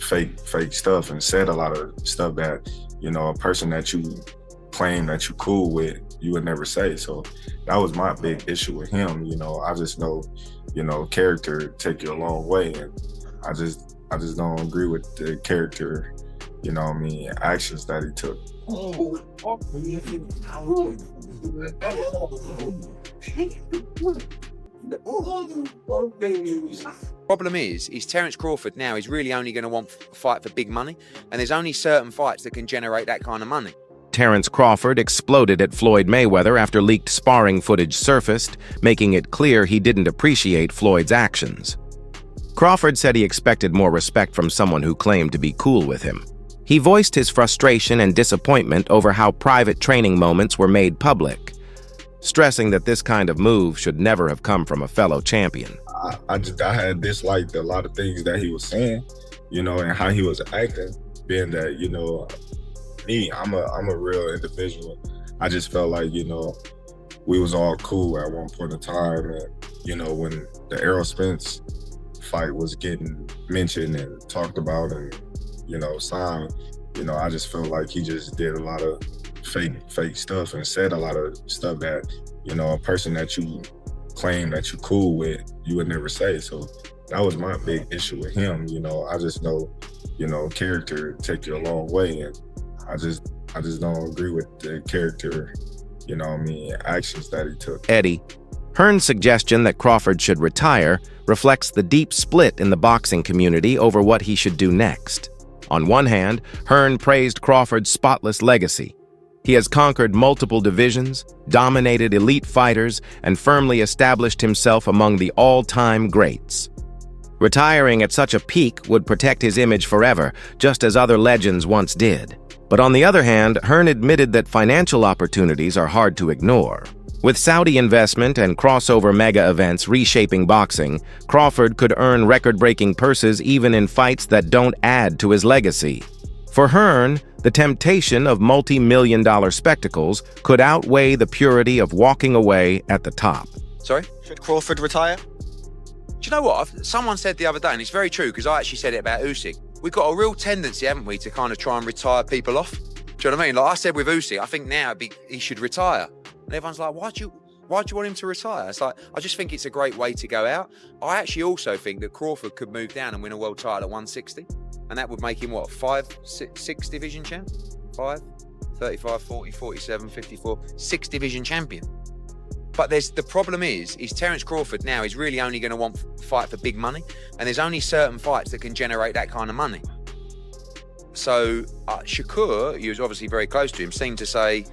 fake stuff and said a lot of stuff that, you know, a person that you claim that you cool with, you would never say. So that was my big issue with him. You know, I just know, you know, character take you a long way, and I just don't agree with the character, you know what I mean, actions that he took. Problem is Terence Crawford now is really only going to want to fight for big money, and there's only certain fights that can generate that kind of money. Terence Crawford exploded at Floyd Mayweather after leaked sparring footage surfaced, making it clear he didn't appreciate Floyd's actions. Crawford said he expected more respect from someone who claimed to be cool with him. He voiced his frustration and disappointment over how private training moments were made public, stressing that this kind of move should never have come from a fellow champion. I had disliked a lot of things that he was saying, you know, and how he was acting, being that, you know, I'm a real individual. I just felt like, you know, we was all cool at one point in time, and, you know, when the Errol Spence fight was getting mentioned and talked about and, you know, signed, you know, I just felt like he just did a lot of fake stuff and said a lot of stuff that, you know, a person that you claim that you cool with, you would never say. So that was my big issue with him. You know, I just know, you know, character take you a long way, and I just don't agree with the character, you know what I mean, actions that he took. Eddie, Hearn's suggestion that Crawford should retire reflects the deep split in the boxing community over what he should do next. On one hand, Hearn praised Crawford's spotless legacy. He has conquered multiple divisions, dominated elite fighters, and firmly established himself among the all-time greats. Retiring at such a peak would protect his image forever, just as other legends once did. But on the other hand, Hearn admitted that financial opportunities are hard to ignore. With Saudi investment and crossover mega events reshaping boxing, Crawford could earn record-breaking purses even in fights that don't add to his legacy. For Hearn, the temptation of multi-million-dollar spectacles could outweigh the purity of walking away at the top. Sorry? Should Crawford retire? Do you know what? Someone said the other day, and it's very true, because I actually said it about Usyk. We've got a real tendency, haven't we, to kind of try and retire people off? Do you know what I mean? Like I said with Usyk, I think now he should retire. And everyone's like, why do you want him to retire? It's like, I just think it's a great way to go out. I actually also think that Crawford could move down and win a world title at 160. And that would make him, what, 6 division champ? 5, 35, 40, 47, 54, 6 division champion. But the problem is Terence Crawford now is really only going to want to fight for big money, and there's only certain fights that can generate that kind of money. So Shakur, he was obviously very close to him, seemed to say,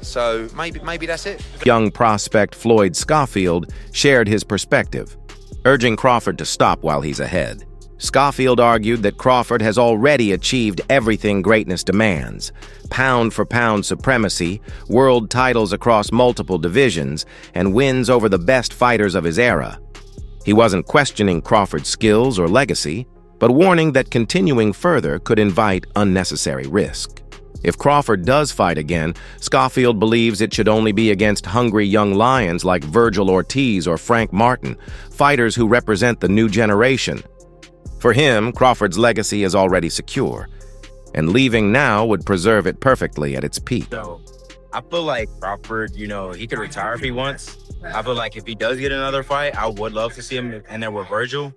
so maybe that's it. Young prospect Floyd Schofield shared his perspective, urging Crawford to stop while he's ahead. Schofield argued that Crawford has already achieved everything greatness demands: pound-for-pound supremacy, world titles across multiple divisions, and wins over the best fighters of his era. He wasn't questioning Crawford's skills or legacy, but warning that continuing further could invite unnecessary risk. If Crawford does fight again, Schofield believes it should only be against hungry young lions like Virgil Ortiz or Frank Martin, fighters who represent the new generation. For him, Crawford's legacy is already secure, and leaving now would preserve it perfectly at its peak. So, I feel like Crawford, you know, he could retire if he wants. I feel like if he does get another fight, I would love to see him in there with Virgil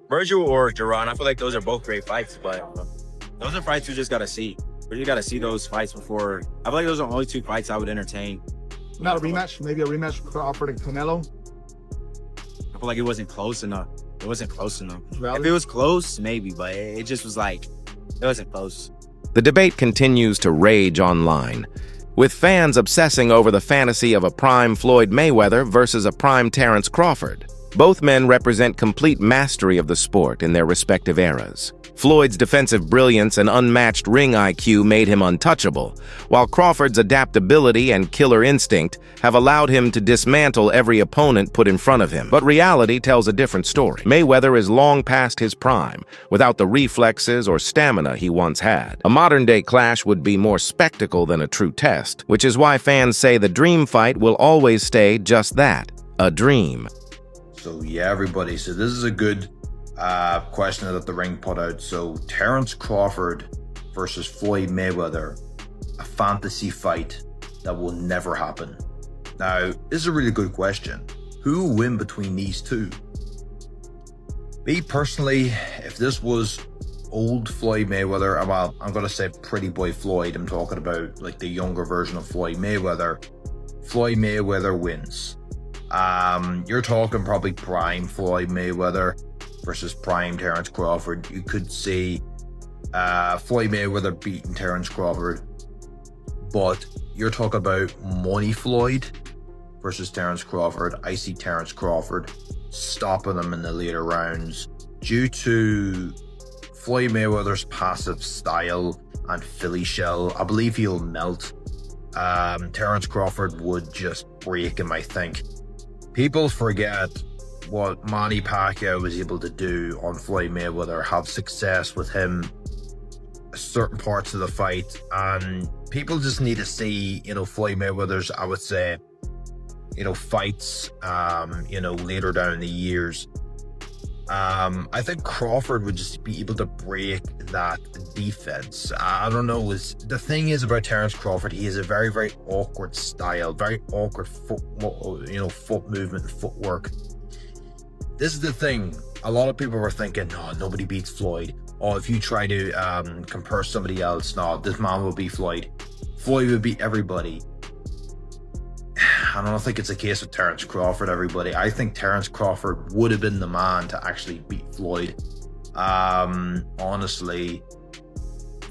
or Duran. I feel like those are both great fights, but those are fights you just gotta see. You gotta see those fights before. I feel like those are the only 2 fights I would entertain. Not a rematch, maybe a rematch with Crawford and Canelo. I feel like it wasn't close enough. It wasn't close enough. Really? If it was close, maybe, but it just was like, it wasn't close. The debate continues to rage online, with fans obsessing over the fantasy of a prime Floyd Mayweather versus a prime Terence Crawford. Both men represent complete mastery of the sport in their respective eras. Floyd's defensive brilliance and unmatched ring IQ made him untouchable, while Crawford's adaptability and killer instinct have allowed him to dismantle every opponent put in front of him. But reality tells a different story. Mayweather is long past his prime, without the reflexes or stamina he once had. A modern-day clash would be more spectacle than a true test, which is why fans say the dream fight will always stay just that, a dream. So yeah, everybody, so this is a good question that the ring put out. So Terence Crawford versus Floyd Mayweather, a fantasy fight that will never happen. Now, this is a really good question. Who will win between these two? Me personally, if this was old Floyd Mayweather, well, I'm going to say pretty boy Floyd. I'm talking about like the younger version of Floyd Mayweather. Floyd Mayweather wins. You're talking probably prime Floyd Mayweather versus prime Terence Crawford. You could see Floyd Mayweather beating Terence Crawford, but you're talking about money Floyd versus Terence Crawford. I see Terence Crawford stopping him in the later rounds due to Floyd Mayweather's passive style and Philly shell. I believe he'll melt. Terence Crawford would just break him, I think. People forget what Manny Pacquiao was able to do on Floyd Mayweather, have success with him certain parts of the fight, and people just need to see, Floyd Mayweather's, I would say, fights, later down in the years. I think Crawford would just be able to break that defense. I don't know. The thing is about Terence Crawford, he has a very, very awkward style, very awkward foot movement and footwork. This is the thing. A lot of people were thinking, no, nobody beats Floyd. Or if you try to compare somebody else, no, this man will beat Floyd. Floyd would beat everybody. I don't think it's a case of Terence Crawford, everybody. I think Terence Crawford would have been the man to actually beat Floyd. Honestly,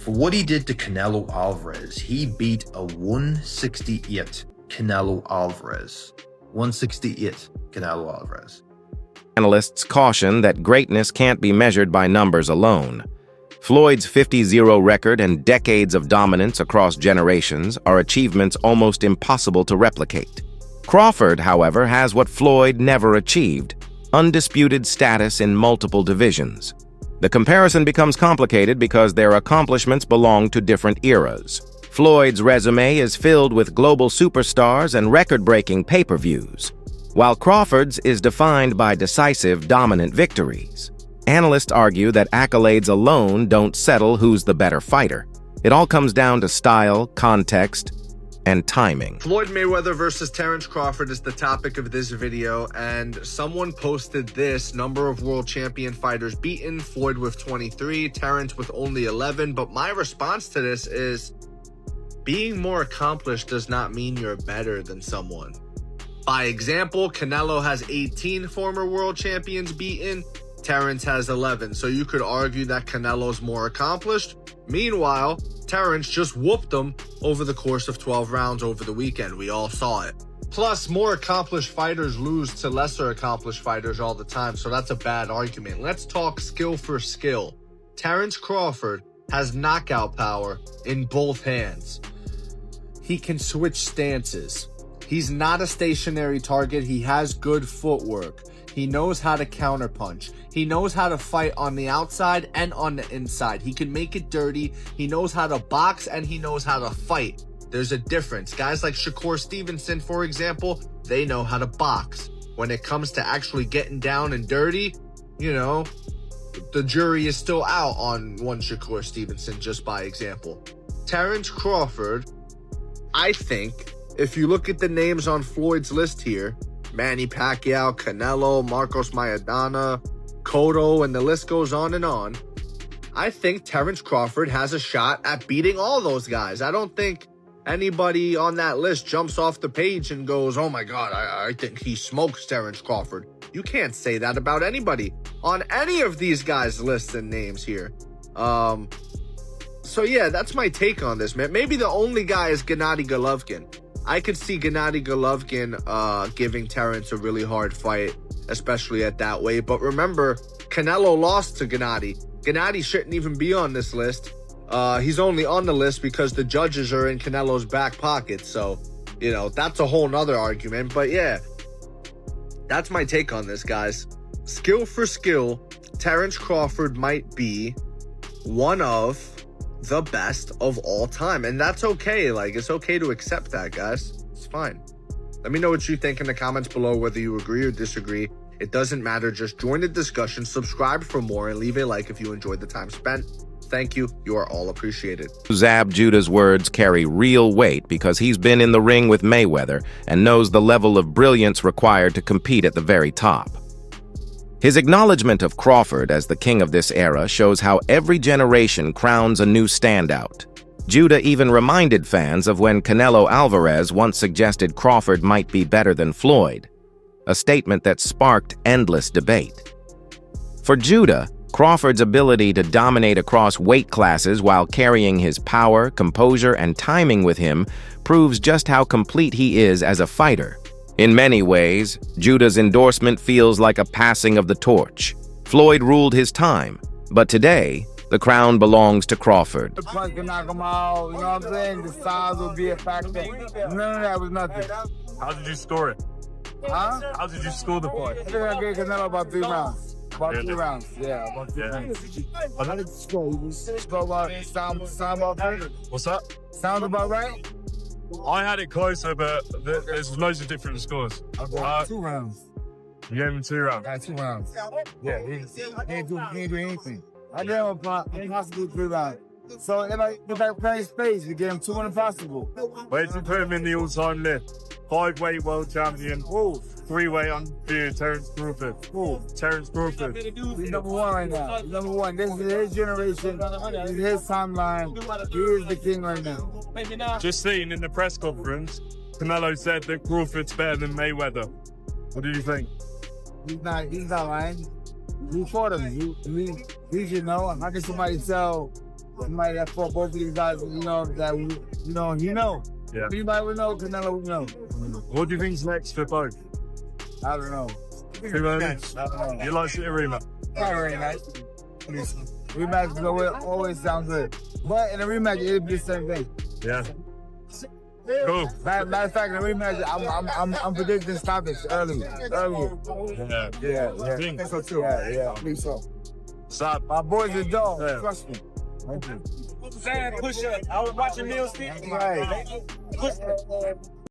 for what he did to Canelo Alvarez, he beat a 168 Canelo Alvarez. 168 Canelo Alvarez. Analysts caution that greatness can't be measured by numbers alone. Floyd's 50-0 record and decades of dominance across generations are achievements almost impossible to replicate. Crawford, however, has what Floyd never achieved: undisputed status in multiple divisions. The comparison becomes complicated because their accomplishments belong to different eras. Floyd's resume is filled with global superstars and record-breaking pay-per-views, while Crawford's is defined by decisive, dominant victories. Analysts argue that accolades alone don't settle who's the better fighter. It all comes down to style, context, and timing. Floyd Mayweather versus Terence Crawford is the topic of this video, and someone posted this: number of world champion fighters beaten, Floyd with 23, Terence with only 11. But my response to this is, being more accomplished does not mean you're better than someone. By example, Canelo has 18 former world champions beaten, Terence has 11, so you could argue that Canelo's more accomplished. Meanwhile, Terence just whooped him over the course of 12 rounds over the weekend. We all saw it. Plus, more accomplished fighters lose to lesser accomplished fighters all the time, so that's a bad argument. Let's talk skill for skill. Terence Crawford has knockout power in both hands. He can switch stances. He's not a stationary target. He has good footwork. He knows how to counterpunch. He knows how to fight on the outside and on the inside. He can make it dirty. He knows how to box and he knows how to fight. There's a difference. Guys like Shakur Stevenson, for example, they know how to box. When it comes to actually getting down and dirty, the jury is still out on one Shakur Stevenson, just by example. Terence Crawford, I think, if you look at the names on Floyd's list here, Manny Pacquiao, Canelo, Marcos Maidana, Cotto, and the list goes on and on, I think Terence Crawford has a shot at beating all those guys. I don't think anybody on that list jumps off the page and goes, oh my God, I think he smokes Terence Crawford. You can't say that about anybody on any of these guys' lists and names here. So yeah, that's my take on this, man. Maybe the only guy is Gennady Golovkin. I could see Gennady Golovkin giving Terence a really hard fight, especially at that weight. But remember, Canelo lost to Gennady. Gennady shouldn't even be on this list. He's only on the list because the judges are in Canelo's back pocket. So, that's a whole nother argument. But yeah, that's my take on this, guys. Skill for skill, Terence Crawford might be one of the best of all time, and that's okay. It's okay to accept that, guys. It's fine. Let me know what you think in the comments below, whether you agree or disagree. It doesn't matter, just join the discussion, subscribe for more, and leave a like if you enjoyed the time spent. Thank you. You are all appreciated. Zab Judah's words carry real weight because he's been in the ring with Mayweather and knows the level of brilliance required to compete at the very top. His acknowledgement of Crawford as the king of this era shows how every generation crowns a new standout. Judah even reminded fans of when Canelo Alvarez once suggested Crawford might be better than Floyd, a statement that sparked endless debate. For Judah, Crawford's ability to dominate across weight classes while carrying his power, composure, and timing with him proves just how complete he is as a fighter. In many ways, Judah's endorsement feels like a passing of the torch. Floyd ruled his time, but today, the crown belongs to Crawford. The punch can knock him out, you know what I'm saying? The size will be a factor. None of that was nothing. How did you score it? Huh? How did you score the fight? I think I gave Canelo about 3 rounds. About Really? 2 rounds. Yeah, about 2 Yeah. rounds. How did you score? You score about, sound about right? What's that? Sound about right? I had it closer, but there's loads of different scores. Okay, 2 rounds. You gave him 2 rounds. Got 2 rounds. Yeah, he ain't do anything. I gave him possibly 3 rounds. So if I play space, we gave him 2 impossible. Where did you put him in the all-time list? 5-weight world champion, 3-weight undefeated Terence Crawford. Terence Crawford. He's number 1 right now. He's number 1. This is his generation. This is his timeline. He is the king right now. Just seen in the press conference, Canelo said that Crawford's better than Mayweather. What do you think? He's not lying. He fought him. He should know. How can somebody tell somebody that fought both of these guys, you know, that, you know? Yeah. Anybody would know, Canelo would know. What do you think's next for both? I don't know. I don't know. You like to a rematch? Not very nice. Rematch always sound good. But in a rematch, it'll be the same thing. Yeah. Cool. Matter of fact, in a rematch, I'm predicting stoppage early. Yeah. Yeah. I think so too. Yeah, I think so. Stop. My boys are dog. Yeah. Trust me. Thank you. Push up. I was watching Neil Steve. Right.